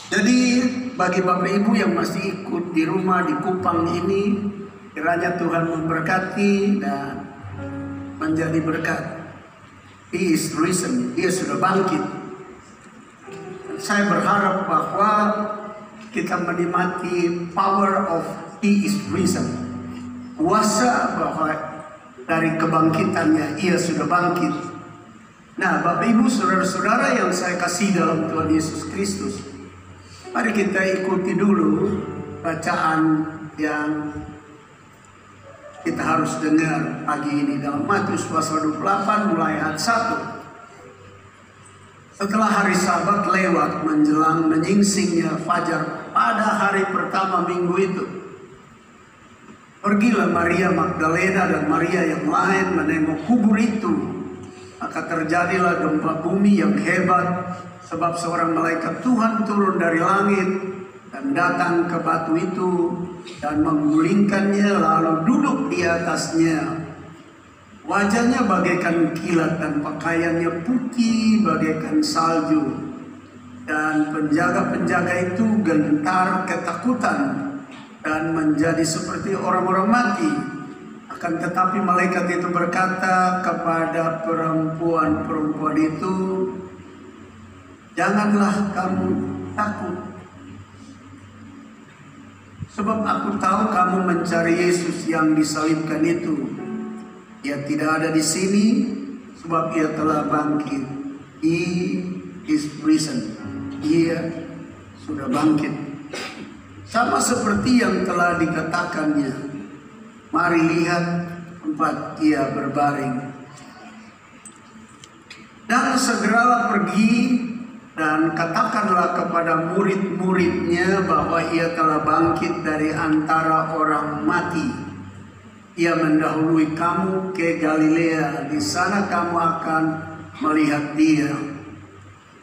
Jadi bagi Bapak Ibu yang masih ikut di rumah di Kupang ini, kiranya Tuhan memberkati dan menjadi berkat. He is risen, Dia sudah bangkit. Saya berharap bahwa kita menikmati power of He is risen. Kuasa bahwa dari kebangkitannya Ia sudah bangkit. Nah, Bapak Ibu, saudara-saudara yang saya kasih dalam Tuhan Yesus Kristus, mari kita ikuti dulu bacaan yang kita harus dengar pagi ini dalam Matius pasal 28 mulai ayat 1. Setelah hari Sabat lewat menjelang menyingsingnya fajar pada hari pertama minggu itu, pergilah Maria Magdalena dan Maria yang lain menengok kubur itu. Maka terjadilah gempa bumi yang hebat, sebab seorang malaikat Tuhan turun dari langit dan datang ke batu itu dan menggulingkannya lalu duduk di atasnya. Wajahnya bagaikan kilat dan pakaiannya putih bagaikan salju. Dan penjaga-penjaga itu gentar ketakutan dan menjadi seperti orang-orang mati. Akan tetapi malaikat itu berkata kepada perempuan-perempuan itu, "Janganlah kamu takut. Sebab aku tahu kamu mencari Yesus yang disalibkan itu. Ia tidak ada di sini, sebab Ia telah bangkit. He is risen." Ia sudah bangkit. Sama seperti yang telah dikatakannya. Mari lihat tempat Ia berbaring. Dan segeralah pergi dan katakanlah kepada murid-muridnya bahwa Ia telah bangkit dari antara orang mati. Ia mendahului kamu ke Galilea, di sana kamu akan melihat Dia.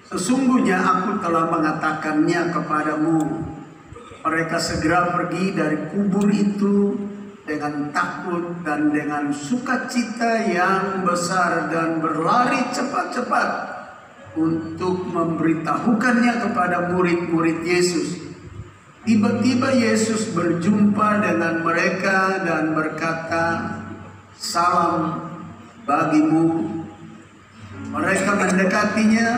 Sesungguhnya aku telah mengatakannya kepadamu. Mereka segera pergi dari kubur itu dengan takut dan dengan sukacita yang besar dan berlari cepat-cepat untuk memberitahukannya kepada murid-murid Yesus. Tiba-tiba Yesus berjumpa dengan mereka dan berkata, "Salam bagimu." Mereka mendekatinya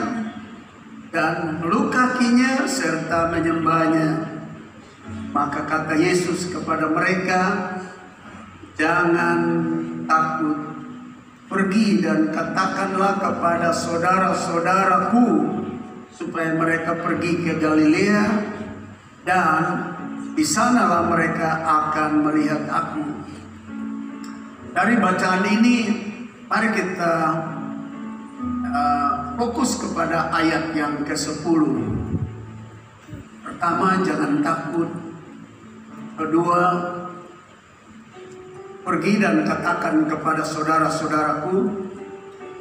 dan meluk kakinya serta menyembahnya. Maka kata Yesus kepada mereka, "Jangan takut. Pergi dan katakanlah kepada saudara-saudaraku supaya mereka pergi ke Galilea, dan di sanalah mereka akan melihat aku." Dari bacaan ini, mari kita fokus kepada ayat yang ke-10. Pertama, jangan takut. Kedua, pergi dan katakan kepada saudara-saudaraku.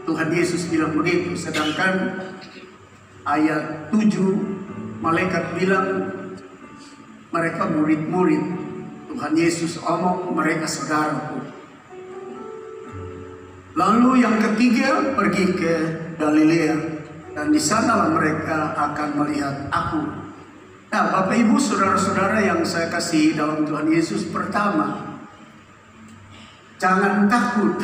Tuhan Yesus bilang begitu. Sedangkan ayat 7, malaikat bilang mereka murid-murid. Tuhan Yesus omong mereka saudaraku. Lalu yang ketiga, pergi ke Galilea, dan di sanalah mereka akan melihat aku. Nah, Bapak Ibu, saudara-saudara yang saya kasih dalam Tuhan Yesus, pertama, jangan takut.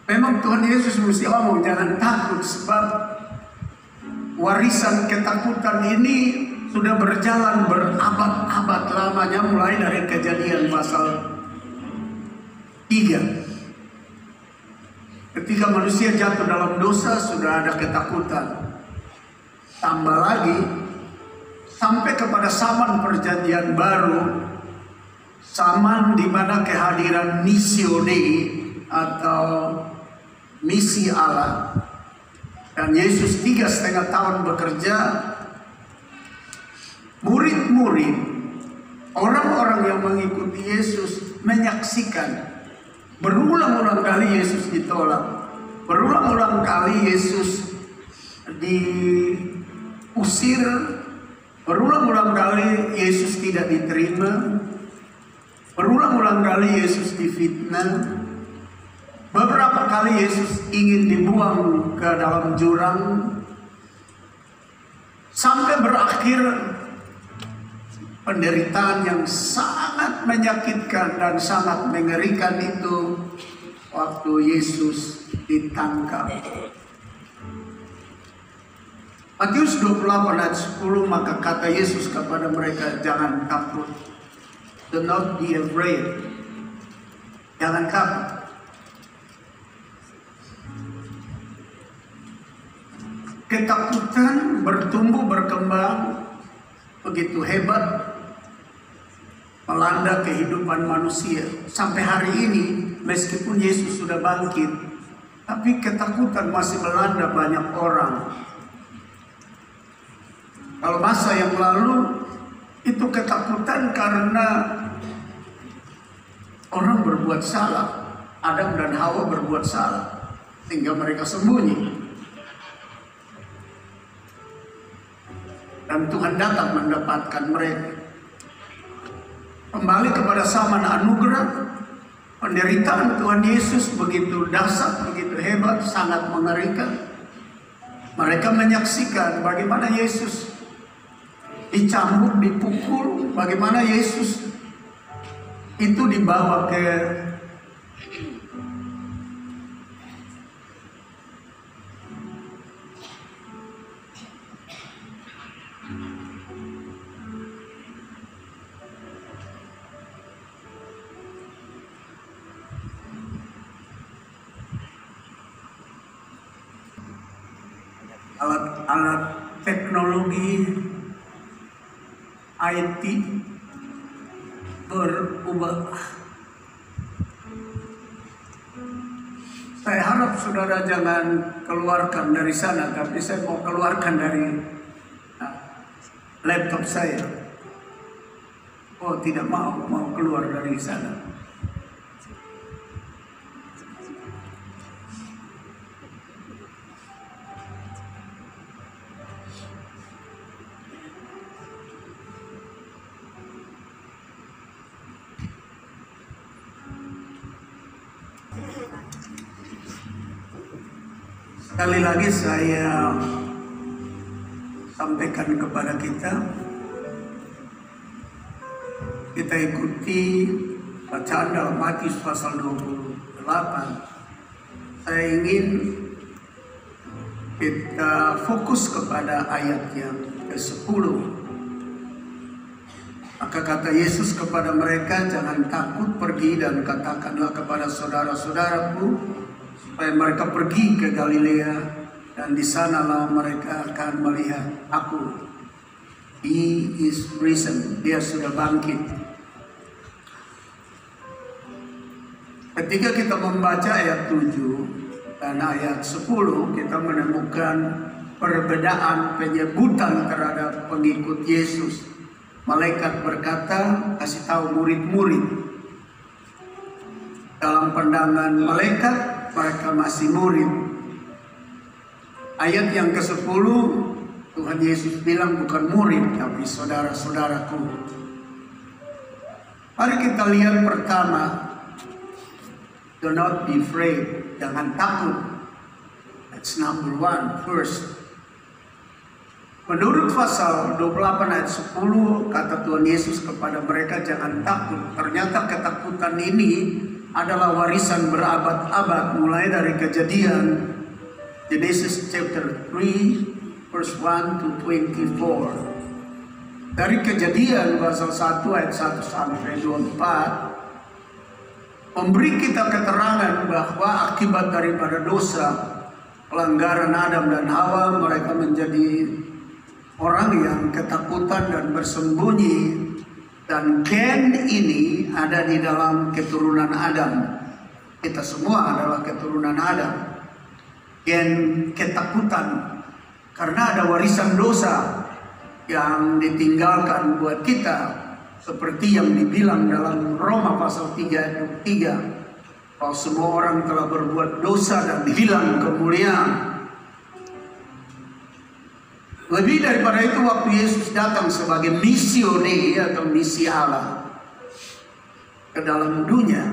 Memang Tuhan Yesus mesti ngomong jangan takut, sebab warisan ketakutan ini sudah berjalan berabad-abad lamanya, mulai dari Kejadian pasal 3. Ketika manusia jatuh dalam dosa, sudah ada ketakutan. Tambah lagi, sampai kepada zaman perjanjian baru, zaman di mana kehadiran missio Dei atau misi Allah, dan Yesus 3,5 tahun bekerja, murid-murid, orang-orang yang mengikuti Yesus menyaksikan berulang-ulang kali Yesus ditolak, berulang-ulang kali Yesus diusir, berulang-ulang kali Yesus tidak diterima, berulang-ulang kali Yesus difitnah, beberapa kali Yesus ingin dibuang ke dalam jurang, berakhir penderitaan yang sangat menyakitkan dan sangat mengerikan itu waktu Yesus ditangkap. Matius 28 ayat 10, maka kata Yesus kepada mereka, jangan takut. Do not be afraid. Jangan takut. Ketakutan bertumbuh berkembang begitu hebat melanda kehidupan manusia. Sampai hari ini meskipun Yesus sudah bangkit, tapi ketakutan masih melanda banyak orang. Kalau masa yang lalu itu ketakutan karena orang berbuat salah. Adam dan Hawa berbuat salah sehingga mereka sembunyi. Dan Tuhan datang mendapatkan mereka. Kembali kepada zaman anugerah, penderitaan Tuhan Yesus begitu dahsyat, begitu hebat, sangat mengerikan. Mereka menyaksikan bagaimana Yesus dicambuk, dipukul, bagaimana Yesus itu dibawa ke alat-alat teknologi IT berubah. Saya harap saudara jangan keluarkan dari sana, tapi saya mau keluarkan dari laptop saya. Oh, tidak mau keluar dari sana. Sekali lagi saya sampaikan kepada kita ikuti bacaan dalam Matius pasal 28. Saya ingin kita fokus kepada ayat yang ke-10. Maka kata Yesus kepada mereka, jangan takut, pergi dan katakanlah kepada saudara-saudaraku supaya mereka pergi ke Galilea, dan di sanalah mereka akan melihat aku. He is risen. Dia sudah bangkit. Ketika kita membaca ayat 7 dan ayat 10, kita menemukan perbedaan penyebutan terhadap pengikut Yesus. Malaikat berkata, kasih tahu murid-murid. Dalam pandangan malaikat, mereka masih murid. Ayat yang ke-10, Tuhan Yesus bilang bukan murid, tapi saudara-saudaraku. Mari kita lihat pertama, do not be afraid, jangan takut. That's number one, first. Menurut pasal 28 ayat 10, kata Tuhan Yesus kepada mereka, jangan takut. Ternyata ketakutan ini adalah warisan berabad-abad, mulai dari Kejadian Genesis chapter 3 verse 1 to 24. Dari Kejadian pasal 1 ayat 1 sampai 24 memberi kita keterangan bahwa akibat daripada dosa, pelanggaran Adam dan Hawa, mereka menjadi orang yang ketakutan dan bersembunyi. Dan gen ini ada di dalam keturunan Adam. Kita semua adalah keturunan Adam. Gen ketakutan. Karena ada warisan dosa yang ditinggalkan buat kita. Seperti yang dibilang dalam Roma pasal 3 ayat 3. Kalau semua orang telah berbuat dosa dan hilang kemuliaan. Lebih daripada itu, waktu Yesus datang sebagai misioneri atau misi Allah ke dalam dunia,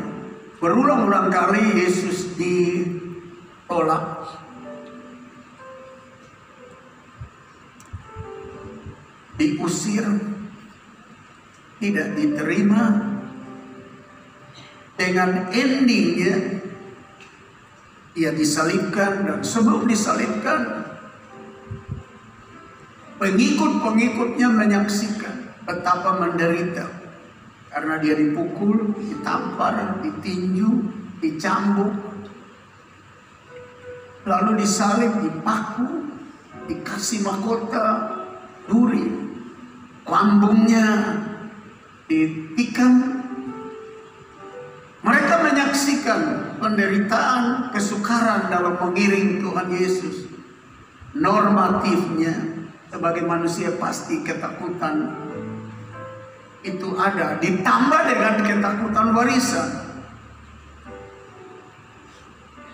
berulang-ulang kali Yesus ditolak. diusir, tidak diterima, dengan endingnya ia disalibkan. Dan sebelum disalibkan, pengikut-pengikutnya menyaksikan betapa menderita, karena dia dipukul, ditampar, ditinju, dicambuk, lalu disalib, dipaku, dikasih mahkota duri, lambungnya ditikam. Mereka menyaksikan penderitaan, kesukaran dalam mengiring Tuhan Yesus. Normatifnya sebagai manusia pasti ketakutan itu ada, ditambah dengan ketakutan warisan.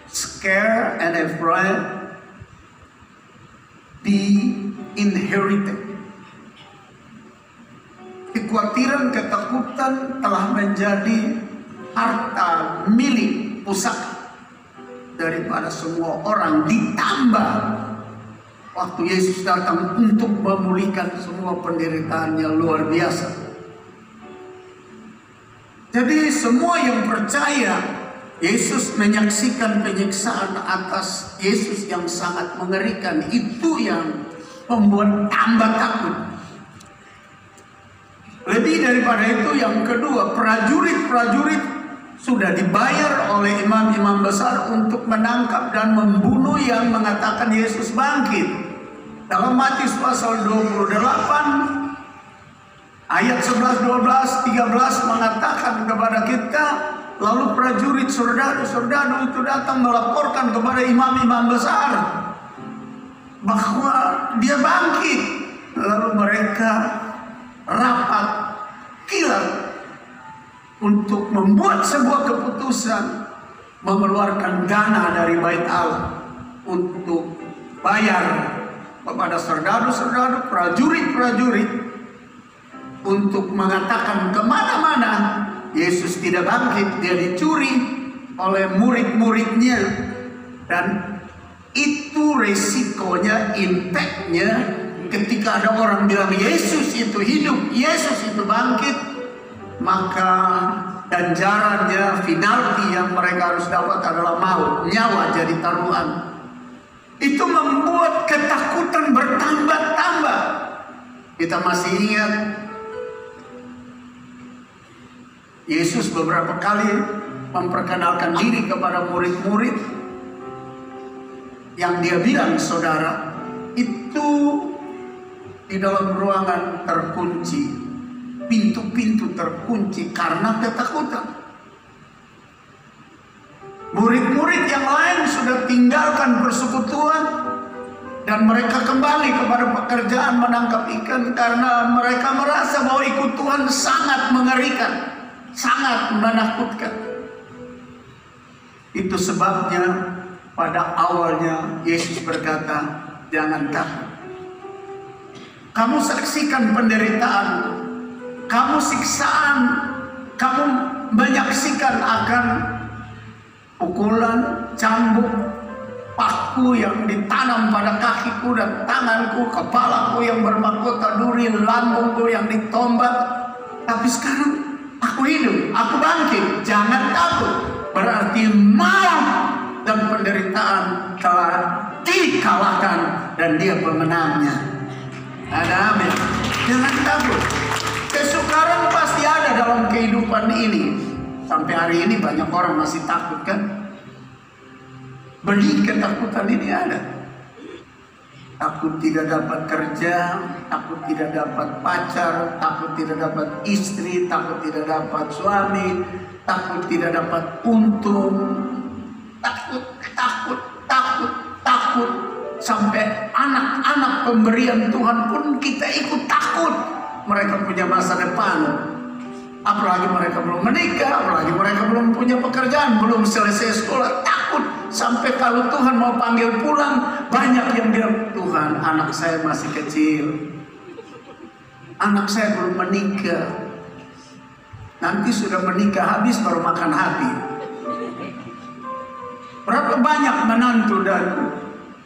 Scare and afraid be inherited. Kekhawatiran, ketakutan telah menjadi harta milik pusaka daripada semua orang. Ditambah waktu Yesus datang untuk memulihkan semua penderitaannya, luar biasa. Jadi semua yang percaya, Yesus menyaksikan penyiksaan atas Yesus yang sangat mengerikan. Itu yang membuat tambah takut. Lebih daripada itu, yang kedua, prajurit-prajurit sudah dibayar oleh imam-imam besar untuk menangkap dan membunuh yang mengatakan Yesus bangkit. Dalam Matius pasal 28 ayat 11, 12, 13 mengatakan kepada kita, lalu prajurit serdadu-serdadu itu datang melaporkan kepada imam-imam besar bahwa dia bangkit. Lalu mereka rapat kilat untuk membuat sebuah keputusan, mengeluarkan dana dari bait Allah untuk bayar kepada serdadu-serdadu, prajurit-prajurit, untuk mengatakan kemana-mana Yesus tidak bangkit, dia dicuri oleh murid-muridnya. Dan itu resikonya, impactnya, ketika ada orang bilang Yesus itu hidup, Yesus itu bangkit, maka ganjarannya, penalti yang mereka harus dapat adalah maut, nyawa jadi taruhan. Itu membuat ketakutan bertambah-tambah. Kita masih ingat Yesus beberapa kali memperkenalkan diri kepada murid-murid yang dia bilang saudara, itu di dalam ruangan terkunci, pintu-pintu terkunci karena ketakutan. Murid-murid yang lain sudah tinggalkan persekutuan dan mereka kembali kepada pekerjaan menangkap ikan karena mereka merasa bahwa ikut Tuhan sangat mengerikan, sangat menakutkan. Itu sebabnya pada awalnya Yesus berkata, jangan takut. Kamu saksikan penderitaan, kamu siksaan, kamu menyaksikan akan pukulan, cambuk, paku yang ditanam pada kakiku dan tanganku, kepalaku yang bermahkota duri, lambungku yang ditombak. Tapi sekarang aku hidup, aku bangkit, jangan takut. Berarti maut dan penderitaan telah dikalahkan dan dia pemenangnya. Ada amin. Jangan takut. Kesukaran pasti ada dalam kehidupan ini. Sampai hari ini banyak orang masih takut kan? Benih ketakutan ini ada. Takut tidak dapat kerja, takut tidak dapat pacar, takut tidak dapat istri, takut tidak dapat suami, takut tidak dapat untung. Takut. Sampai anak-anak pemberian Tuhan pun kita ikut takut. Mereka punya masa depan. Apalagi mereka belum menikah, apalagi mereka belum punya pekerjaan, belum selesai sekolah, takut. Sampai kalau Tuhan mau panggil pulang, banyak yang bilang, Tuhan, anak saya masih kecil, anak saya belum menikah, nanti sudah menikah habis baru makan hati. Berapa banyak menantu dan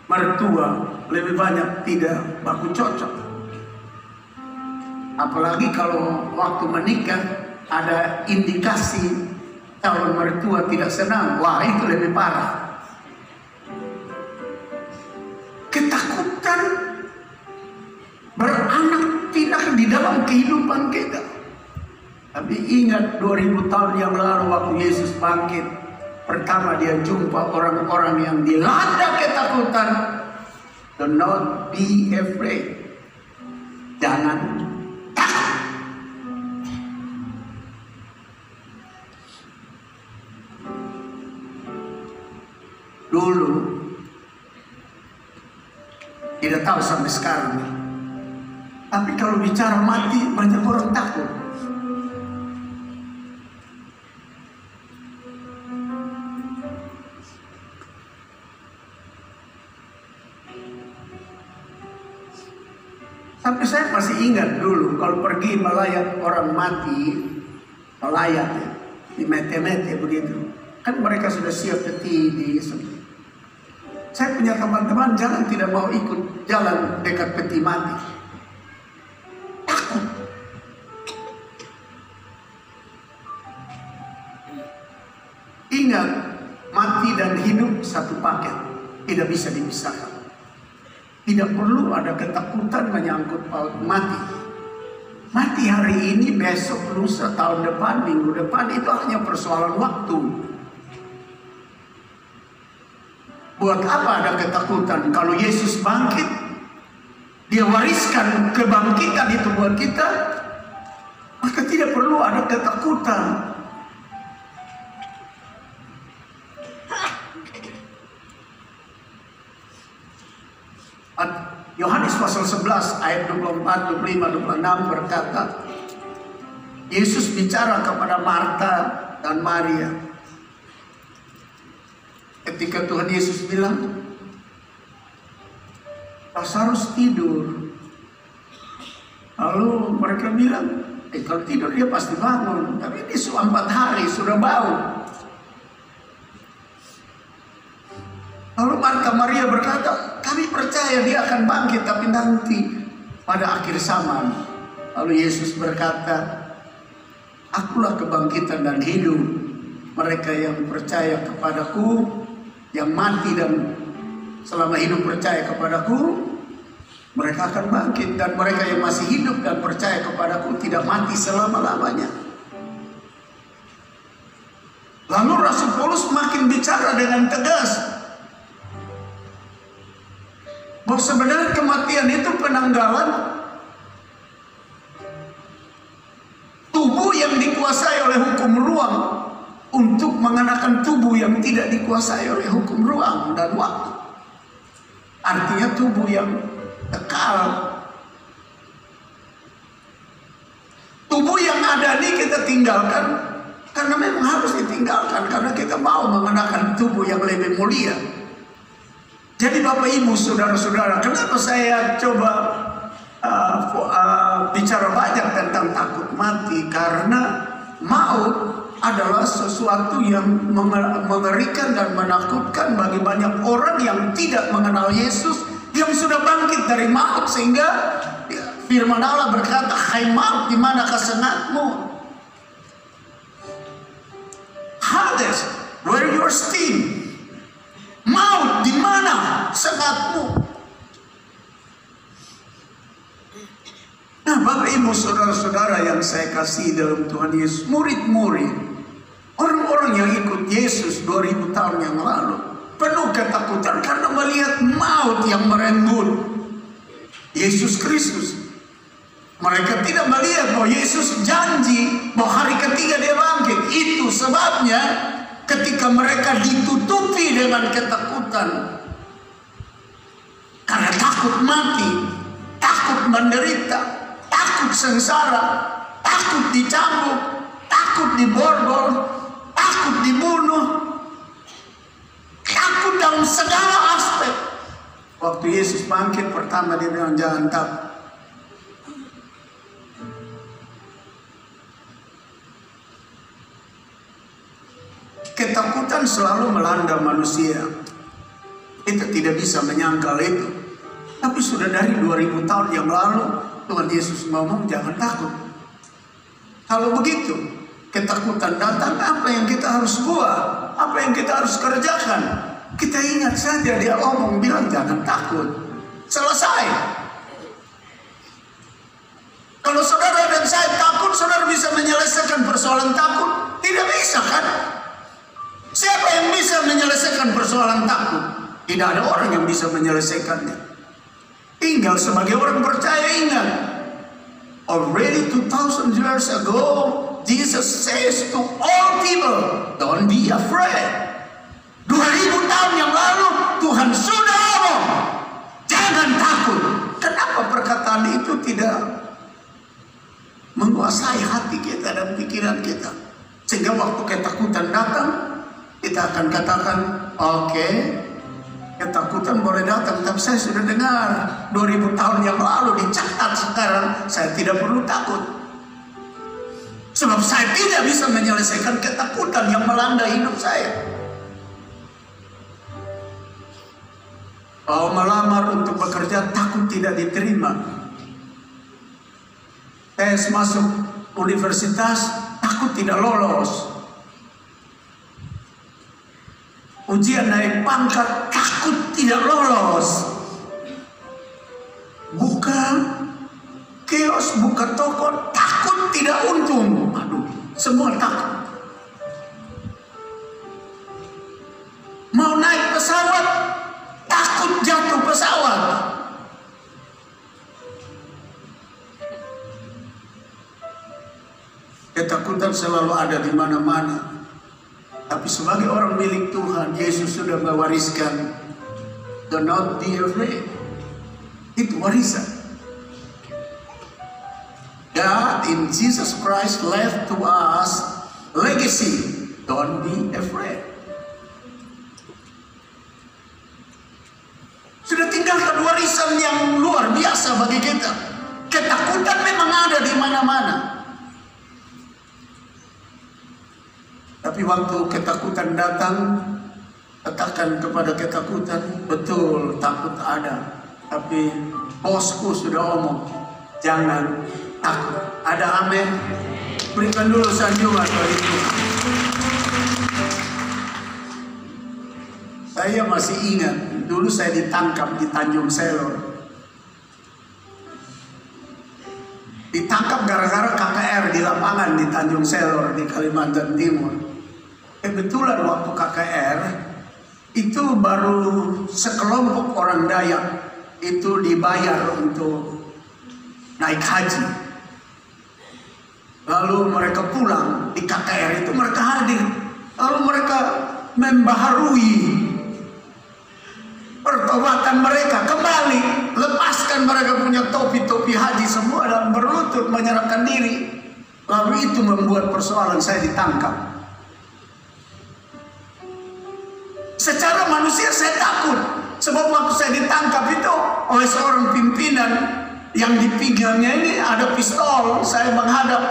mertua, lebih banyak tidak baku cocok. Apalagi kalau waktu menikah ada indikasi calon mertua tidak senang, wah itu lebih parah. Ketakutan beranak tidak di dalam kehidupan kita. Tapi ingat 2000 tahun yang lalu waktu Yesus bangkit, pertama dia jumpa orang-orang yang dilanda ketakutan. Do not be afraid. Jangan takut. Dulu tidak tahu sampai sekarang. Tapi kalau bicara mati banyak orang takut. Sampai saya masih ingat dulu kalau pergi melayat orang mati, melayat ya, di mete-mete begitu. Kan mereka sudah siap peti di saya punya teman-teman jangan tidak mau ikut jalan dekat peti mati. Takut. Ingat, mati dan hidup satu paket, tidak bisa dipisahkan. Tidak perlu ada ketakutan menyangkut mati. Mati hari ini, besok, lusa, tahun depan, minggu depan itu hanya persoalan waktu. Buat apa ada ketakutan? Kalau Yesus bangkit, dia wariskan kebangkitan itu buat kita, maka tidak perlu ada ketakutan. Yohanes pasal 11 ayat 24, 25, 26 berkata, Yesus bicara kepada Marta dan Maria. Ketika Tuhan Yesus bilang, Lazarus tidur. Lalu mereka bilang, kalau tidur dia pasti bangun. Tapi ini 4 hari sudah bau. Lalu Marta Maria berkata, kami percaya dia akan bangkit, tapi nanti pada akhir zaman. Lalu Yesus berkata, akulah kebangkitan dan hidup. Mereka yang percaya kepadaku, yang mati dan selama hidup percaya kepadaku, mereka akan bangkit. Dan mereka yang masih hidup dan percaya kepadaku tidak mati selama-lamanya. Lalu Rasul Paulus makin bicara dengan tegas bahwa sebenarnya kematian itu penanggalan tubuh yang dikuasai oleh hukum ruang untuk mengenakan tubuh yang tidak dikuasai oleh hukum ruang dan waktu. Artinya tubuh yang kekal. Tubuh yang ada ini kita tinggalkan karena memang harus ditinggalkan, karena kita mau mengenakan tubuh yang lebih mulia. Jadi Bapak Ibu Saudara-saudara, kenapa saya coba bicara banyak tentang takut mati? Karena maut adalah sesuatu yang mengerikan dan menakutkan bagi banyak orang yang tidak mengenal Yesus, yang sudah bangkit dari maut. Sehingga firman Allah berkata, hai maut, di mana kesengatmu? Hades, where your sting? Maut, di mana sengatmu? Nah, Bapak Ibu Saudara-saudara yang saya kasih dalam Tuhan Yesus, murid-murid, orang-orang yang ikut Yesus 2000 tahun yang lalu, penuh ketakutan karena melihat maut yang merenggut Yesus Kristus. Mereka tidak melihat bahwa Yesus janji bahwa hari ketiga dia bangkit. Itu sebabnya ketika mereka ditutupi dengan ketakutan, karena takut mati, takut menderita, takut sengsara, takut dicambuk, takut diborgol, takut dibunuh, takut dalam segala aspek. Waktu Yesus bangkit pertama dia bilang jangan takut. Ketakutan selalu melanda manusia. Kita tidak bisa menyangkal itu. Tapi sudah dari 2000 tahun yang lalu Tuhan Yesus ngomong jangan takut. Kalau begitu, ketakutan datang, apa yang kita harus buat? Apa yang kita harus kerjakan? Kita ingat saja dia ngomong bilang jangan takut. Selesai. Kalau saudara dan saya takut, saudara bisa menyelesaikan persoalan takut? Tidak bisa kan? Siapa yang bisa menyelesaikan persoalan takut? Tidak ada orang yang bisa menyelesaikannya. Tinggal sebagai orang percaya ingat. Already 2000 years ago, Jesus says to all people, don't be afraid. 2000 tahun yang lalu, Tuhan sudah ngomong, jangan takut. Kenapa perkataan itu tidak menguasai hati kita dan pikiran kita? Sehingga waktu ketakutan datang, kita akan katakan, oke, ketakutan boleh datang, tapi saya sudah dengar 2000 tahun yang lalu dicatat, sekarang saya tidak perlu takut. Sebab saya tidak bisa menyelesaikan ketakutan yang melanda hidup saya. Kalau melamar untuk bekerja takut tidak diterima. Tes masuk universitas takut tidak lolos. Ujian naik pangkat takut tidak lolos. Buka kios, buka toko takut tidak untung. Aduh, semua takut. Mau naik pesawat takut jatuh pesawat. Ketakutan selalu ada di mana-mana. Tapi sebagai orang milik Tuhan, Yesus sudah mewariskan, do not be afraid. Itu warisan. God in Jesus Christ left to us legacy. Don't be afraid. Sudah tinggalkan warisan yang luar biasa bagi kita. Ketakutan memang ada di mana-mana. Tapi waktu ketakutan datang, katakan kepada ketakutan, betul takut ada. Tapi bosku sudah omong, jangan takut. Ada amin? Berikan dulu sanjungan bagi Tuhan. Saya masih ingat, dulu saya ditangkap di Tanjung Selor. Ditangkap gara-gara KKR di lapangan di Tanjung Selor di Kalimantan Timur. Kebetulan waktu KKR itu baru sekelompok orang Dayak itu dibayar untuk naik haji. Lalu mereka pulang di KKR itu, mereka hadir. Lalu mereka membaharui pertobatan mereka, kembali lepaskan mereka punya topi-topi haji semua dan berlutut menyerahkan diri. Lalu itu membuat persoalan saya ditangkap. Secara manusia saya takut, sebab waktu saya ditangkap itu oleh seorang pimpinan yang di pinggangnya ini ada pistol. Saya menghadap,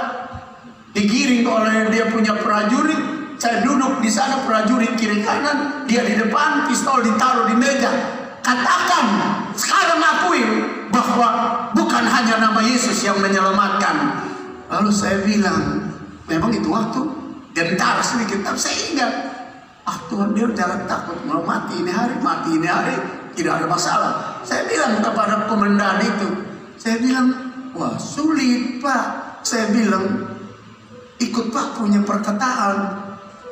digiring oleh dia punya prajurit. Saya duduk di sana, prajurit kiri kanan, dia di depan, pistol ditaruh di meja. Katakan, sekarang akui bahwa bukan hanya nama Yesus yang menyelamatkan. Lalu saya bilang, memang itu waktu gentar sedikit, tapi saya ingat, Tuhan, dia jangan takut, mau mati ini hari, tidak ada masalah. Saya bilang kepada komandan itu, saya bilang, wah sulit Pak. Saya bilang, ikut Pak punya perkataan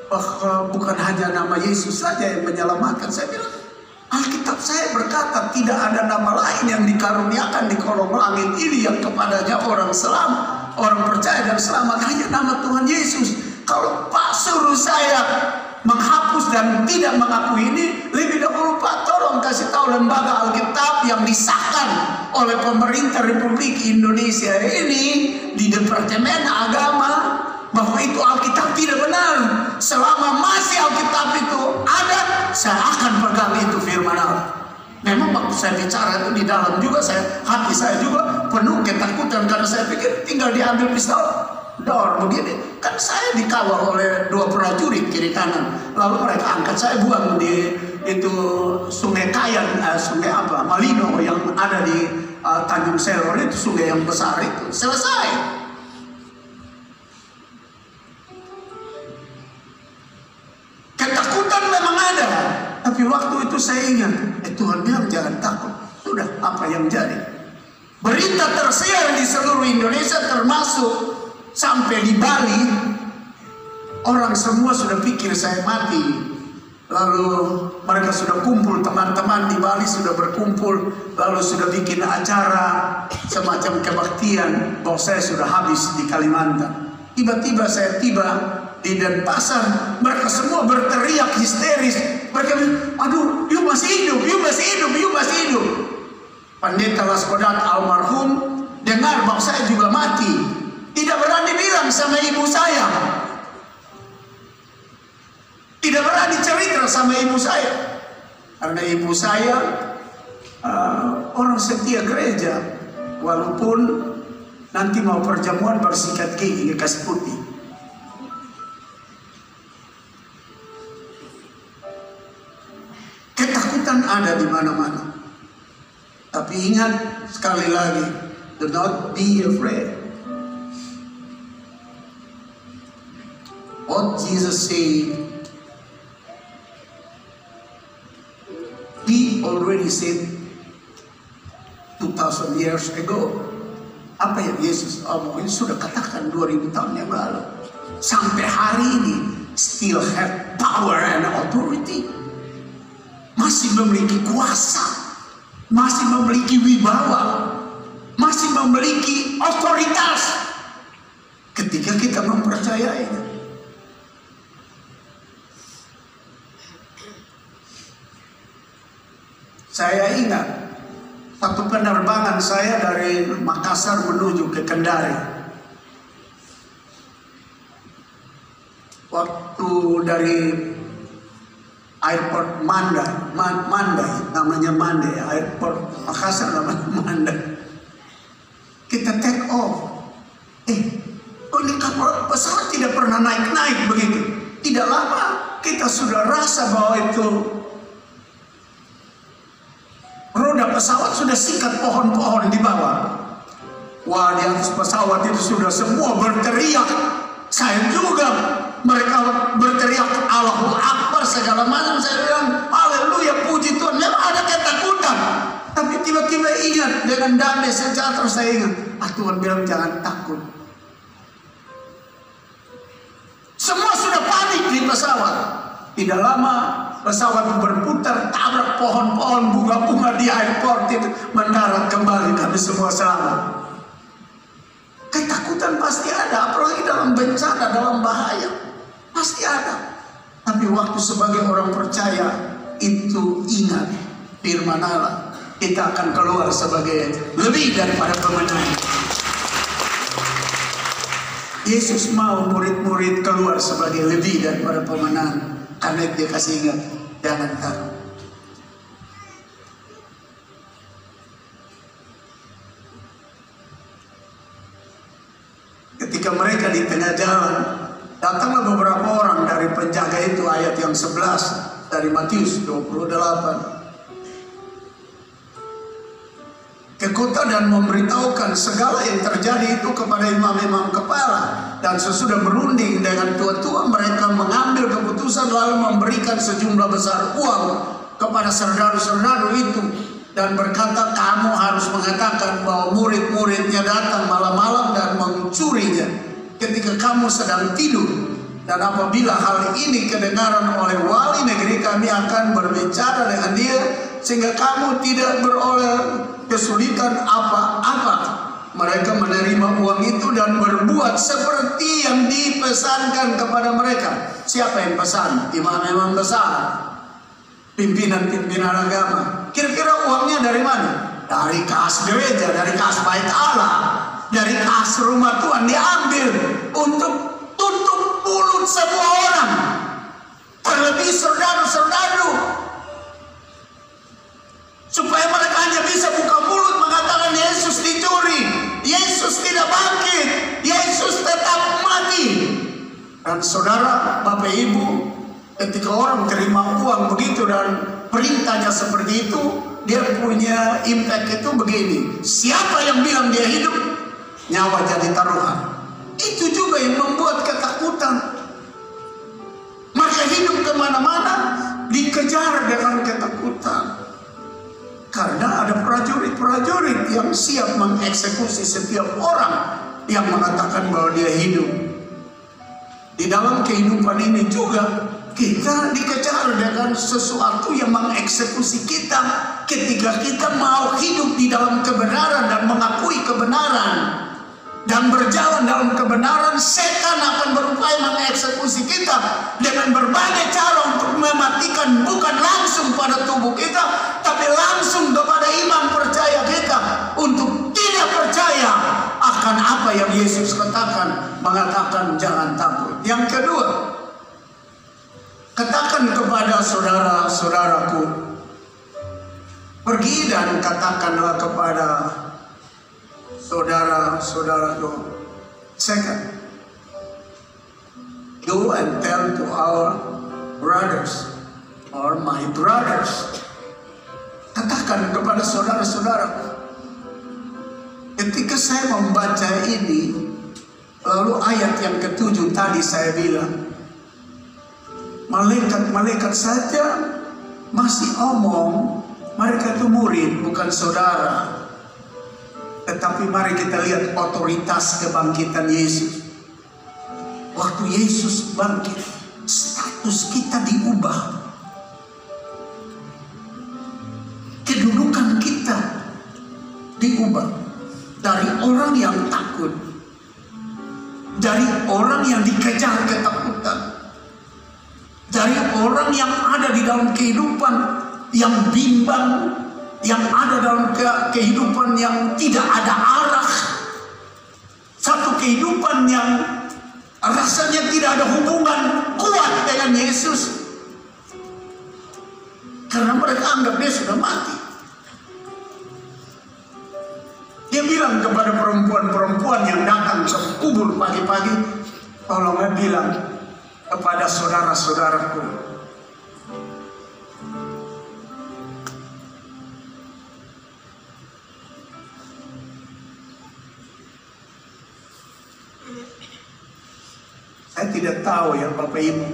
bahwa bukan hanya nama Yesus saja yang menyelamatkan. Saya bilang, Alkitab saya berkata tidak ada nama lain yang dikaruniakan di kolong langit ini yang kepadanya orang selamat, orang percaya dan selamat, hanya nama Tuhan Yesus. Kalau Pak suruh saya menghapus dan tidak mengakui ini, lebih dahulu Pak tolong kasih tahu lembaga Alkitab yang disahkan oleh pemerintah Republik Indonesia ini di Departemen Agama bahwa itu Alkitab tidak benar. Selama masih Alkitab itu ada, saya akan pegang itu firman Allah. Memang waktu saya bicara itu di dalam juga hati saya juga penuh ketakutan karena saya pikir tinggal diambil pistol dor begini. Kan saya dikawal oleh 2 prajurit kiri kanan. Lalu mereka angkat saya, buang di itu sungai Kayan, sungai apa, Malino yang ada di Tanjung Selor, itu sungai yang besar itu. Selesai. Ketakutan memang ada, tapi waktu itu saya ingat, Tuhan bilang jangan takut. Sudah, apa yang jadi? Berita tersiar di seluruh Indonesia, termasuk sampai di Bali. Orang semua sudah pikir saya mati. Lalu mereka sudah kumpul, teman-teman di Bali sudah berkumpul, lalu sudah bikin acara semacam kebaktian bahwa saya sudah habis di Kalimantan. Tiba-tiba saya tiba di Denpasar, mereka semua berteriak histeris. Mereka bilang, aduh, you masih hidup, you masih hidup, you masih hidup. Pendeta Laskodat almarhum dengar bahwa saya juga mati, tidak berani bilang sama ibu saya. Tidak berani cerita sama ibu saya, karena ibu saya orang setia gereja, walaupun nanti mau perjamuan bersikat gigi kasih putih. Ketakutan ada di mana-mana, tapi ingat sekali lagi, do not be afraid. What Jesus said, He already said 2,000 years ago. Apa yang Yesus omongin sudah katakan 2000 tahun yang lalu. Sampai hari ini still have power and authority. Masih memiliki kuasa, masih memiliki wibawa, masih memiliki otoritas ketika kita mempercayainya. Saya ingat satu penerbangan saya dari Makassar menuju ke Kendari. Waktu dari airport Mandai, namanya Mandai, airport Makassar namanya Mandai. Kita take off. Ini kapal pesawat tidak pernah naik-naik begitu. Tidak lama kita sudah rasa bahwa itu roda pesawat sudah sikat pohon-pohon di bawah. Wah, di atas pesawat itu sudah semua berteriak. Saya juga, mereka berteriak Allahu Akbar segala macam. Saya bilang haleluya, puji Tuhan. Memang ada ketakutan, tapi tiba-tiba ingat dengan damai sejahtera. Saya ingat, Tuhan bilang jangan takut. Semua sudah panik di pesawat. Tidak lama pesawat berputar, tabrak pohon-pohon, bunga-bunga di airport itu, mendarat kembali, kami semua selamat. Ketakutan pasti ada, apalagi dalam bencana, dalam bahaya, pasti ada. Tapi waktu sebagai orang percaya itu ingat firman Allah, kita akan keluar sebagai lebih daripada pemenang. Yesus mau murid-murid keluar sebagai lebih daripada pemenang. Karena dia kasih ingat, jangan takut. Ketika mereka di tengah jalan, datanglah beberapa orang dari penjaga itu, ayat yang 11 dari Matius 28. Ke kota dan memberitahukan segala yang terjadi itu kepada imam-imam kepala. Dan sesudah berunding dengan tua-tua, mereka mengambil keputusan lalu memberikan sejumlah besar uang kepada saudara-saudara itu. Dan berkata, kamu harus mengatakan bahwa murid-muridnya datang malam-malam dan mencurinya ketika kamu sedang tidur. Dan apabila hal ini kedengaran oleh wali negeri, kami akan berbicara dengan dia sehingga kamu tidak beroleh kesulitan apa-apa. Mereka menerima uang itu dan berbuat seperti yang dipesankan kepada mereka. Siapa yang pesan? Imam-imam besar, pimpinan-pimpinan agama. Kira-kira uangnya dari mana? Dari kas gereja, dari kas bait Allah, dari kas rumah Tuhan diambil untuk tutup mulut semua orang, terlebih saudara-saudara, supaya mereka hanya bisa buka mulut mengatakan Yesus dicuri, Yesus tidak bangkit, Yesus tetap mati. Dan saudara, Bapak Ibu, Ketika orang terima uang begitu dan perintahnya seperti itu, dia punya impact itu begini. Siapa yang bilang dia hidup, nyawa jadi taruhan. Itu juga yang membuat ketakutan. Maka hidup kemana-mana dikejar dengan ketakutan. Karena ada prajurit-prajurit yang siap mengeksekusi setiap orang yang mengatakan bahwa dia hidup. Di dalam kehidupan ini juga kita dikejar dengan sesuatu yang mengeksekusi kita. Ketika kita mau hidup di dalam kebenaran dan mengakui kebenaran dan berjalan dalam kebenaran, setan akan berupaya mengeksekusi kita dengan berbagai cara untuk mematikan, bukan langsung pada tubuh kita, tapi langsung kepada iman percaya kita untuk tidak percaya akan apa yang Yesus katakan, mengatakan jangan takut. Yang kedua, katakan kepada saudara-saudaraku, pergi dan katakanlah kepada saudara-saudaraku. Second, go and tell to our brothers or my brothers. Katakan kepada saudara-saudaraku. Ketika saya membaca ini, lalu ayat yang ke-7 tadi saya bilang, malaikat-malaikat saja masih omong, mereka itu murid bukan saudara. Tetapi mari kita lihat otoritas kebangkitan Yesus. Waktu Yesus bangkit, status kita diubah. Kedudukan kita diubah. Dari orang yang takut, dari orang yang dikejar ketakutan, dari orang yang ada di dalam kehidupan yang bimbang, yang ada dalam kehidupan yang tidak ada arah, satu kehidupan yang rasanya tidak ada hubungan kuat dengan Yesus, karena mereka anggap dia sudah mati. Dia bilang kepada perempuan-perempuan yang datang ke kubur pagi-pagi, tolonglah bilang kepada saudara-saudaraku, saya tidak tahu ya Bapak Ibu,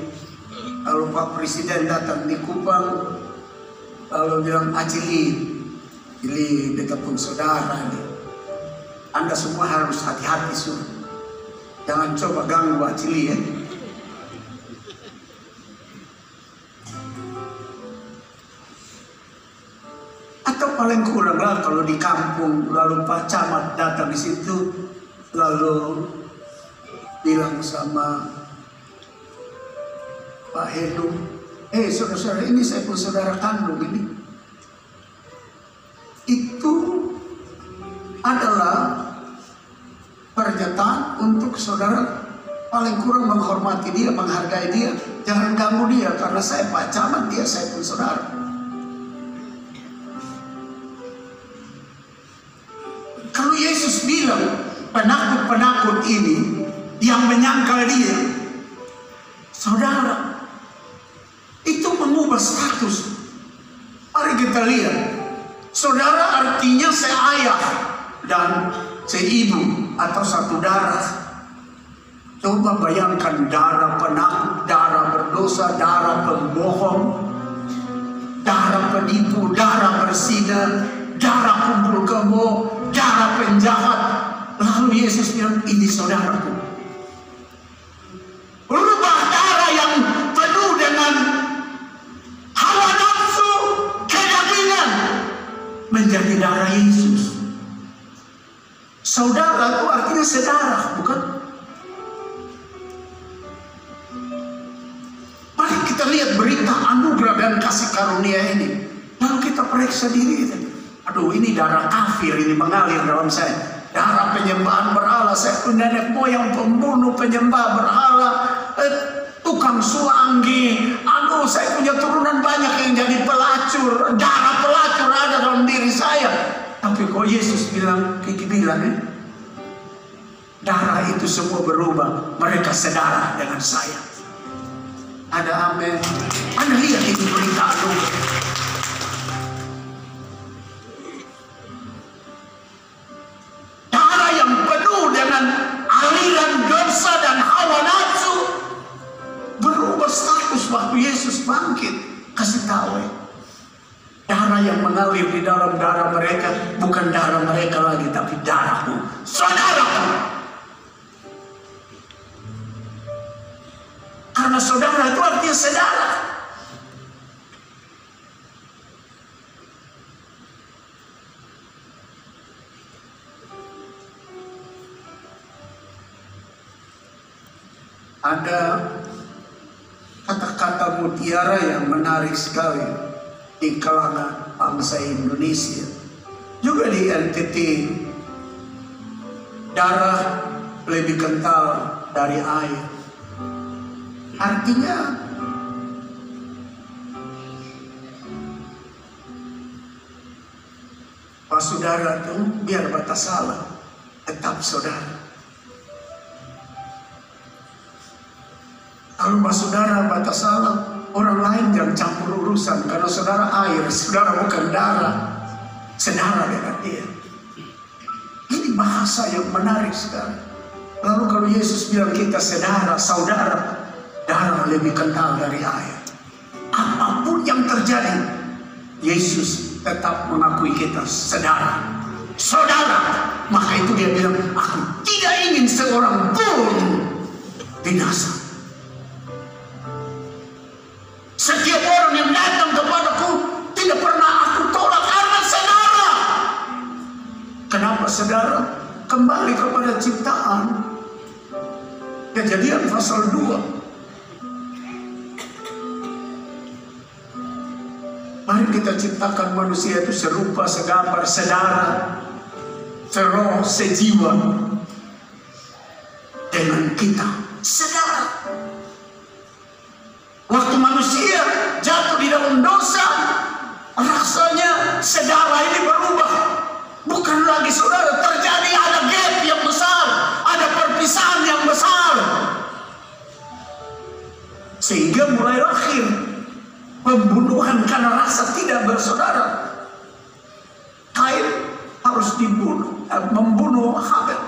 kalau Pak Presiden datang di Kupang lalu bilang Acili, ini dekat pun saudara nih, Anda semua harus hati-hati sudah, jangan coba ganggu Acili ya. Atau paling kurang lah kalau di kampung lalu Pak Camat datang di situ lalu bilang sama Pak Hedu, saudara-saudara ini saya pun saudara kandung ini. Itu adalah pernyataan untuk saudara paling kurang menghormati dia, menghargai dia, jangan ganggu dia karena saya Pak Camat, dia saya pun saudara. Kalau Yesus bilang penakut-penakut ini yang menyangkal dia, saudara, itu mengubah status. Mari kita lihat, saudara artinya seayah dan seibu atau satu darah. Coba bayangkan darah penakut, darah berdosa, darah pembohong, darah penipu, darah berzina, darah kumpul kebo, darah penjahat. Lalu Yesus bilang, ini saudaraku. Rubah darah yang penuh dengan hawa nafsu, kedagingan menjadi darah Yesus. Saudara itu artinya sedarah, bukan? Mari kita lihat berita anugerah dan kasih karunia ini. Lalu kita periksa diri kita. Aduh, ini darah kafir ini mengalir dalam saya. Darah penyembahan berhala, saya punya nenek moyang pembunuh penyembah berhala, tukang suanggi. Aduh, saya punya turunan banyak yang jadi pelacur. Darah pelacur ada dalam diri saya. Tapi kok Yesus bilang, Kiki bilang ya, darah itu semua berubah. Mereka sedarah dengan saya. Ada amin. Anda lihat itu berita anugerah. Darah yang penuh dengan aliran dosa dan hawa nafsu berubah status waktu Yesus bangkit. Kasih tahu ya. Darah yang mengalir di dalam darah mereka bukan darah mereka lagi, tapi darahmu, saudaraku. Karena saudara itu artinya saudara. Ada kata-kata mutiara yang menarik sekali di kalangan bangsa Indonesia, juga di NTT. Darah lebih kental dari air. Artinya Pak saudara itu biar batas salah, tetap saudara. Kalau Pak saudara batas salah, orang lain jangan campur urusan, karena saudara air, saudara bukan darah. Saudara dengan dia. Ini bahasa yang menarik sekali. Lalu kalau Yesus bilang kita saudara, darah lebih kental dari air. Apapun yang terjadi, Yesus tetap mengakui kita saudara. Maka itu dia bilang, aku tidak ingin seorang pun binasa. Setiap orang yang datang kepadaku tidak pernah aku tolak karena saudara. Kenapa saudara? Kembali kepada ciptaan. Kejadian pasal 2. Mari kita ciptakan manusia itu serupa, segambar, sedara, seroh, sejiwa dengan kita, saudara. Waktu manusia jatuh di dalam dosa, rasanya saudara ini berubah. Bukan lagi saudara, terjadi ada gap yang besar, ada perpisahan yang besar. Sehingga mulai lahir pembunuhan karena rasa tidak bersaudara. Kain harus dibunuh, membunuh Habel.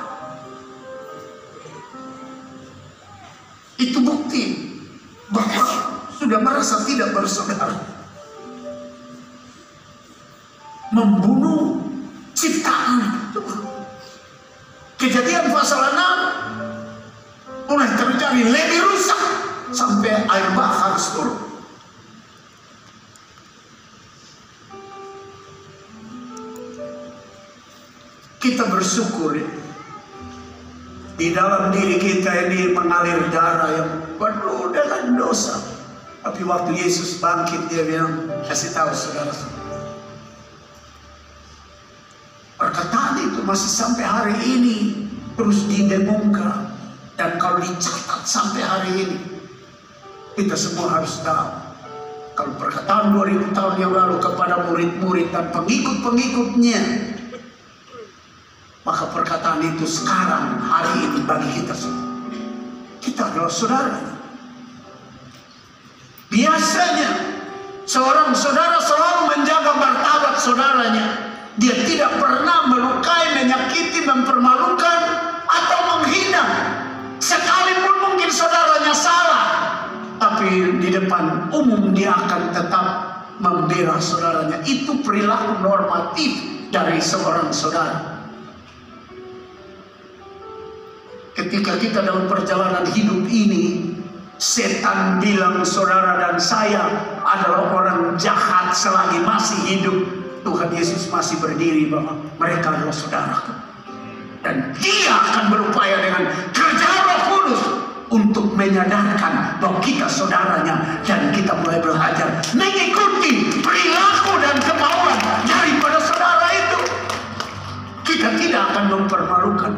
Itu bukti bahwa sudah merasa tidak bersaudara. Membunuh ciptaan Tuhan. Kejadian pasal 6 mulai terjadi lebih rusak sampai air bah harus turun. Kita bersyukur ya. Di dalam diri kita ini mengalir darah yang penuh dengan dosa. Tapi waktu Yesus bangkit dia bilang, kasih tahu saudara-saudara. Perkataan itu masih sampai hari ini terus didengungkan. Dan kalau dicatat sampai hari ini, kita semua harus tahu. Kalau perkataan 2000 tahun yang lalu kepada murid-murid dan pengikut-pengikutnya, maka perkataan itu sekarang, hari ini bagi kita semua. Kita adalah saudara. Biasanya seorang saudara selalu menjaga martabat saudaranya. Dia tidak pernah melukai, menyakiti, mempermalukan, atau menghina. Sekalipun mungkin saudaranya salah, tapi di depan umum dia akan tetap membela saudaranya. Itu perilaku normatif dari seorang saudara. Ketika kita dalam perjalanan hidup ini, setan bilang saudara dan saya adalah orang jahat selagi masih hidup. Tuhan Yesus masih berdiri bahwa mereka adalah saudara. Dan dia akan berupaya dengan kerja Roh Kudus untuk menyadarkan bahwa kita saudaranya. Dan kita mulai belajar mengikuti perilaku dan kemauan daripada saudara itu. Kita tidak akan mempermalukan.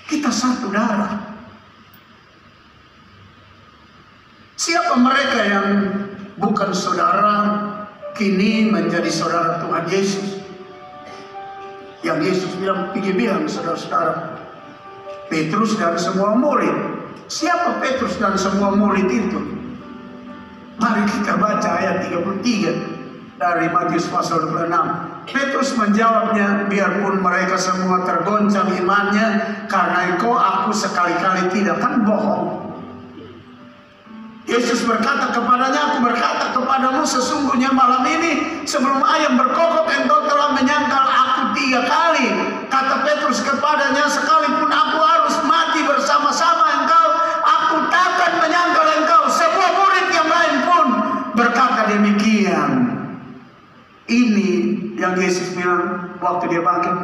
Kita satu darah. Siapa mereka yang bukan saudara kini menjadi saudara Tuhan Yesus? Yang Yesus bilang, pergi bilang saudara-saudara, Petrus dan semua murid. Siapa Petrus dan semua murid itu? Mari kita baca ayat 33 dari Matius pasal 26. Petrus menjawabnya, biarpun mereka semua tergoncang imannya, karena engkau aku sekali-kali tidak akan bohong. Yesus berkata kepadanya, aku berkata kepadamu, sesungguhnya malam ini sebelum ayam berkokok engkau telah menyangkal aku 3 kali. Kata Petrus kepadanya, sekalipun aku harus mati bersama-sama engkau, aku takkan menyangkal engkau. Semua murid yang lain pun berkata demikian. Ini yang Yesus bilang waktu dia bangkit,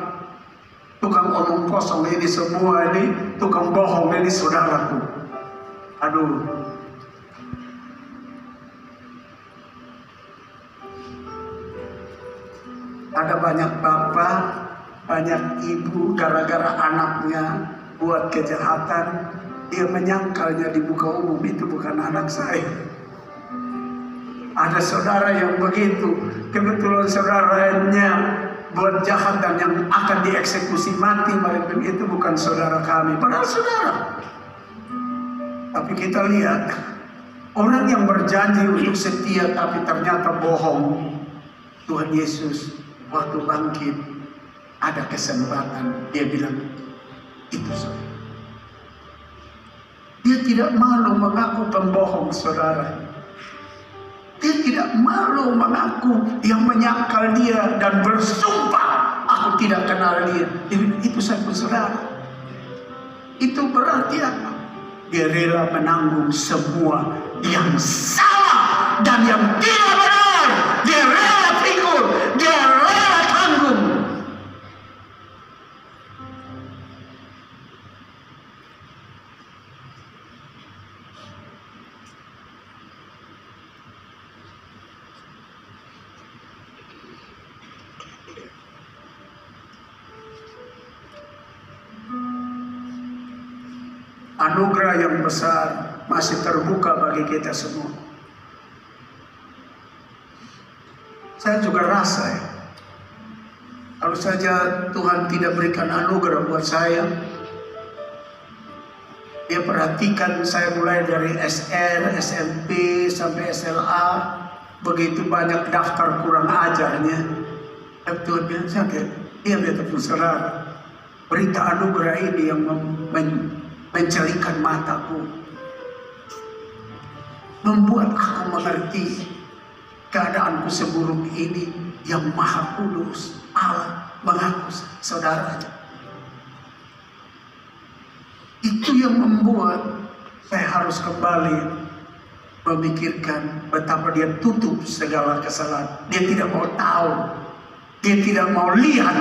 tukang omong kosong ini semua ini, tukang bohong ini saudaraku. Aduh. Ada banyak bapak, banyak ibu, gara-gara anaknya buat kejahatan, dia menyangkalnya di muka umum, itu bukan anak saya. Ada saudara yang begitu, kebetulan saudaranya buat jahat dan yang akan dieksekusi mati, mereka itu bukan saudara kami, padahal saudara. Tapi kita lihat, orang yang berjanji untuk setia tapi ternyata bohong. Tuhan Yesus waktu bangkit ada kesempatan, dia bilang itu saudara. Dia tidak malu mengaku pembohong, saudara. Dia tidak malu mengaku yang menyangkal dia dan bersumpah aku tidak kenal dia. Dia bilang itu saya pun saudara. Itu berarti apa? Dia rela menanggung semua yang salah dan yang tidak benar. Dia rela pikul, dia rela tanggung. Anugerah yang besar masih terbuka bagi kita semua. Saya juga rasa ya, kalau saja Tuhan tidak berikan anugerah buat saya, dia perhatikan saya mulai dari SR, SMP sampai SLA, begitu banyak daftar kurang ajarnya. Dan Tuhan bilang, dia betul saudara, berita anugerah ini yang mencelikan mataku, membuat aku mengerti keadaanku seburuk ini. Yang Maha Kudus Allah mengaku saudaranya. Itu yang membuat saya harus kembali memikirkan betapa dia tutup segala kesalahan. Dia tidak mau tahu, dia tidak mau lihat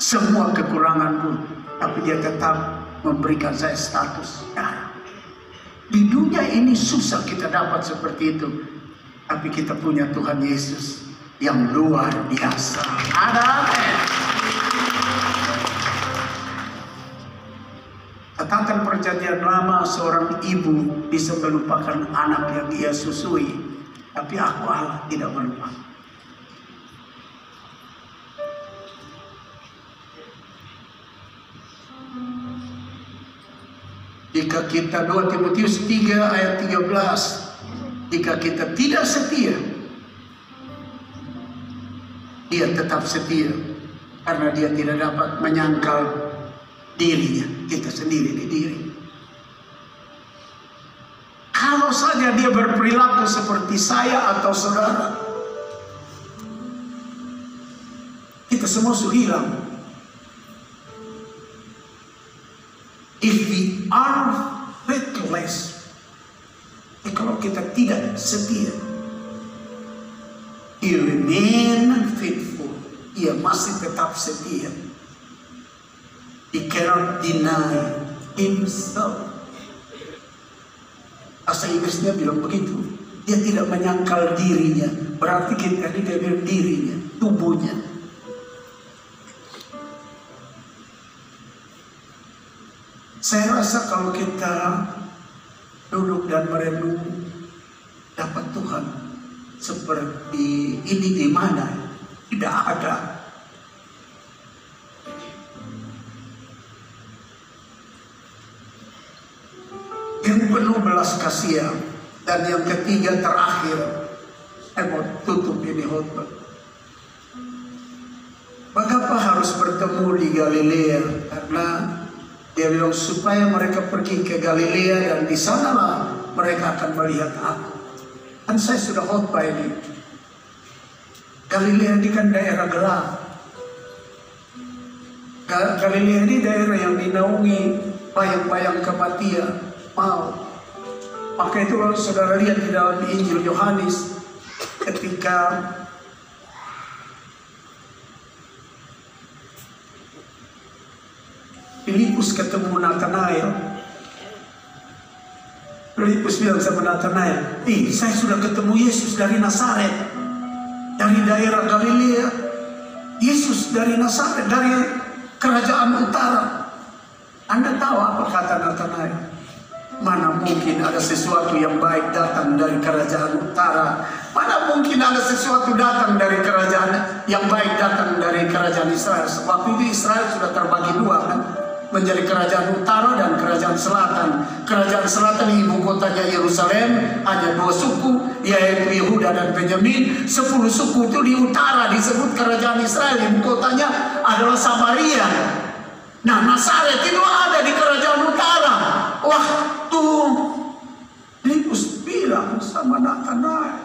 semua kekuranganku, tapi dia tetap memberikan saya status darah. Di dunia ini susah kita dapat seperti itu, tapi kita punya Tuhan Yesus yang luar biasa. Ada catatan perjanjian lama, seorang ibu bisa melupakan anak yang ia susui, tapi aku Allah tidak melupakan. Jika kita 2 Timotius 3 ayat 13, jika kita tidak setia, dia tetap setia karena dia tidak dapat menyangkal dirinya, kita sendiri di diri. Kalau saja dia berperilaku seperti saya atau saudara, kita semua sudah hilang. If we are faithless, kalau kita tidak setia, he remain faithful, ia masih tetap setia. He cannot deny himself. Bahasa Inggrisnya bilang begitu, dia tidak menyangkal dirinya. Berarti kita tidak bilang dirinya, tubuhnya. Saya rasa kalau kita duduk dan merenung, dapat Tuhan seperti ini di mana? Tidak ada. yang penuh belas kasihan. Dan yang ketiga terakhir, saya mau tutup ini khotbah. Mengapa harus bertemu di Galilea? Karena dia bilang supaya mereka pergi ke Galilea dan di sanalah mereka akan melihat aku. Kan saya sudah khotbah ini. Galilea ini kan daerah gelap. Galilea ini daerah yang dinaungi bayang-bayang kematian, maut. Maka itu kalau saudara lihat di dalam Injil Yohanes ketika Filipus ketemu Nathanael, Filipus bilang sama Nathanael, saya sudah ketemu Yesus dari Nazaret, dari daerah Galilea. Yesus dari Nazaret, dari kerajaan utara. Anda tahu apa kata Nathanael? Mana mungkin ada sesuatu yang baik datang dari kerajaan utara? Mana mungkin ada sesuatu datang dari kerajaan yang baik datang dari kerajaan Israel? Waktu itu Israel sudah terbagi dua kan? Menjadi kerajaan utara dan kerajaan selatan. Kerajaan selatan ibu kotanya Yerusalem, hanya 2 suku, yaitu Yehuda dan Benyamin. 10 suku itu di utara disebut kerajaan Israel, ibu kotanya adalah Samaria. Nah, Nazaret itu ada di kerajaan utara. Waktu Filipus bilang sama Nathanael,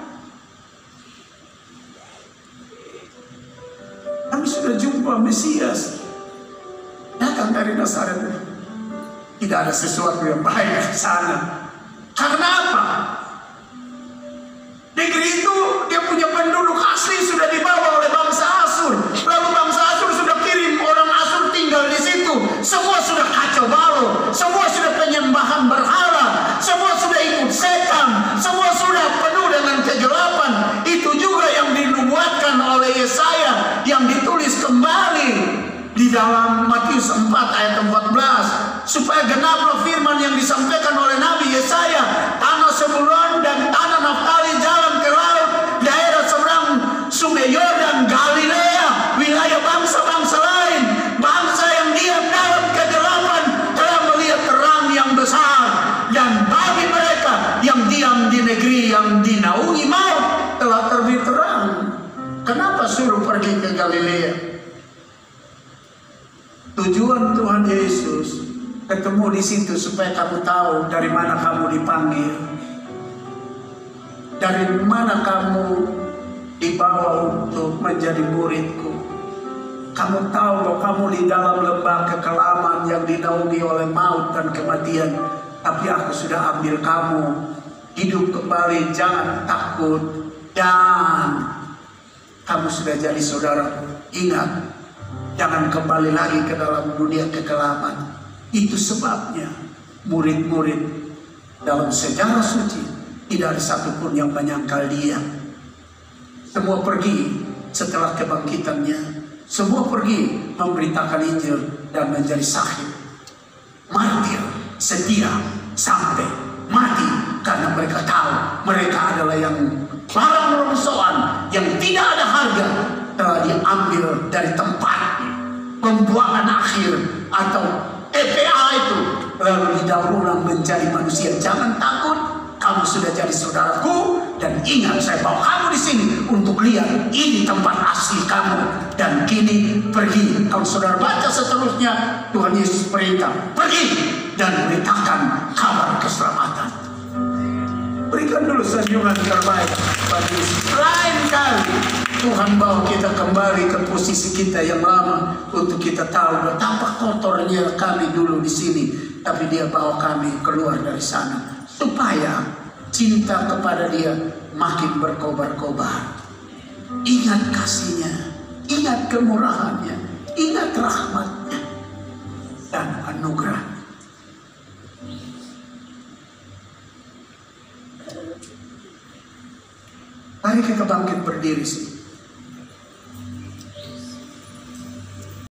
kami sudah jumpa Mesias datang dari Nazaret. Tidak ada sesuatu yang baik di sana. Karena apa? Negeri itu dia punya penduduk asli sudah dibawa oleh bangsa Asur. Lalu bangsa Asur sudah kirim orang Asur tinggal di situ. Semua sudah kacau balau, semua sudah penyembahan berhala, semua sudah ikut setan, semua sudah penuh dengan kegelapan. Itu juga yang dinubuatkan oleh Yesaya, yang ditulis kembali di dalam Matius 4 ayat 14, supaya genaplah firman yang disampaikan oleh Nabi Yesaya, tanah Sebulon dan tanah Naftali, jalan ke laut, daerah seberang Sungai Yordan, Galilea, wilayah bangsa-bangsa lain, bangsa yang diam dalam kegelapan telah melihat terang yang besar, dan bagi mereka yang diam di negeri yang dinaungi maut telah terbit terang. Kenapa suruh pergi ke Galilea? Tujuan Tuhan Yesus ketemu di situ supaya kamu tahu dari mana kamu dipanggil, dari mana kamu dibawa untuk menjadi muridku. Kamu tahu bahwa kamu di dalam lembah kekelaman yang dinaungi oleh maut dan kematian, tapi aku sudah ambil kamu hidup kembali. Jangan takut, dan kamu sudah jadi saudaraku. Ingat, jangan kembali lagi ke dalam dunia kegelapan. Itu sebabnya murid-murid dalam sejarah suci tidak ada satupun yang menyangkal dia. Semua pergi setelah kebangkitannya. Semua pergi memberitakan Injil dan menjadi syahid, martir, setia sampai mati, karena mereka tahu mereka adalah yang barang rongsokan yang tidak ada harga telah diambil dari tempat pembuangan akhir atau TPA itu, lalu didaur ulang menjadi manusia. Jangan takut, kamu sudah jadi saudaraku, dan ingat saya bawa kamu di sini untuk lihat ini tempat asli kamu. Dan kini pergi. Kalau saudara baca seterusnya, Tuhan Yesus perintah pergi dan beritakan kabar keselamatan. Berikan dulu sanjungan terbaik bagi Yesus. Lain kali Tuhan bawa kita kembali ke posisi kita yang lama untuk kita tahu betapa kotornya kami dulu di sini, tapi Dia bawa kami keluar dari sana supaya cinta kepada Dia makin berkobar-kobar. Ingat kasih-Nya, ingat kemurahan-Nya, ingat rahmat-Nya dan anugerah. Mari kita bangkit berdiri sih.